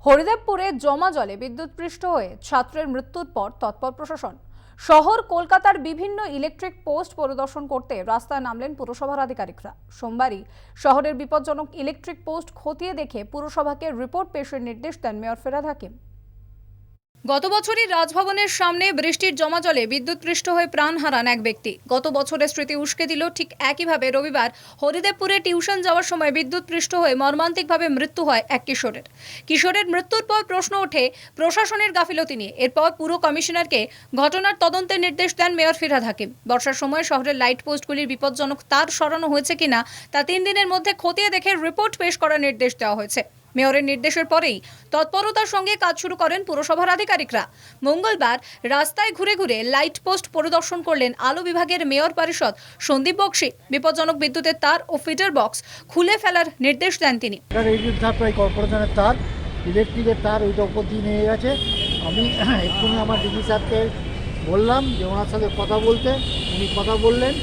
হরিদেবপুরে জমা জলে বিদ্যুৎপৃষ্ট হয়ে ছাত্রের মৃত্যুর পর তৎপর প্রশাসন। শহর কলকাতার বিভিন্ন ইলেকট্রিক পোস্ট পরিদর্শন করতে রাস্তায় নামলেন পুরসভার আধিকারিকরা। সোমবারই শহরের বিপজ্জনক ইলেকট্রিক পোস্ট খতিয়ে দেখে পুরসভাকে রিপোর্ট পেশের নির্দেশ দেন মেয়র ফিরহাদ হাকিম। গত বছরই রাজভবনের সামনে বৃষ্টির জমা জলে বিদ্যুৎপৃষ্ট হয়ে প্রাণ হারান এক ব্যক্তি। গত বছরের স্মৃতি উস্কে দিল ঠিক একইভাবে রবিবার হরিদেবপুরে টিউশন যাওয়ার সময় বিদ্যুৎপৃষ্ট হয়ে মর্মান্তিকভাবে মৃত্যু হয় এক কিশোরের মৃত্যুর পর প্রশ্ন ওঠে প্রশাসনের গাফিলতি নিয়ে। এরপর পুরো কমিশনারকে ঘটনার তদন্তের নির্দেশ দেন মেয়র ফিরহাদ হাকিম। বর্ষার সময় শহরের লাইট পোস্টগুলির বিপজ্জনক তার সরানো হয়েছে কিনা তা 3 দিনের মধ্যে খতিয়ে দেখে রিপোর্ট পেশ করার নির্দেশ দেওয়া হয়েছে। মেয়রের নির্দেশের পরেই তৎপরতার সঙ্গে কাজ শুরু করেন পুরসভার আধিকারিকরা। মঙ্গলবার রাস্তায় ঘুরে ঘুরে লাইট পোস্ট পরিদর্শন করলেন আলো বিভাগের মেয়র পরিষদ সন্দীপ বক্সি। বিপজ্জনক বিদ্যুতের তার ও ফিডার বক্স খুলে ফেলার নির্দেশ দেন তিনি। কর্পোরেশনের তার, ইলেকট্রিকের তার ওইটা উপর দিয়ে নিয়ে গেছে। আমি এক্ষুনি আমার ডিজি স্যারকে বললাম যে ওনার সাথে কথা বলতে, উনি কথা বললেন।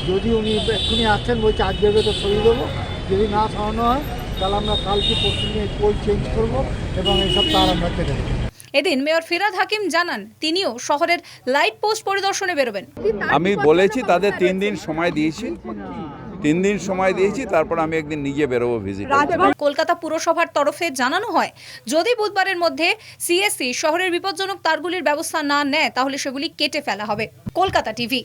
যদি উনি এক্ষুনি আসছেন বলছে আজ বেরোবে তো সরিয়ে দেবো, যদি না সরানো হয় তাহলে আমরা কালকে পরশু নিয়ে পোল চেঞ্জ করবো এবং এইসব তার আমরা কেটে দেবো। এদিন মেয়র ফিরহাদ হাকিম জানান তিনিও শহরের লাইট পোস্ট পরিদর্শনে বেরোবেন। আমি বলেছি তাদের 3 দিন সময় দিয়েছি, 3 দিন সময় দিয়েছি, তারপর আমি একদিন নিজে বেরোবো ভিজিট। কলকাতা পুরসভার তরফে জানানো হয় যদি বুধবারের মধ্যে সিএসসি শহরের বিপজ্জনক তারগুলির ব্যবস্থা না নেয় তাহলে সেগুলি কেটে ফেলা হবে। কলকাতা টিভি।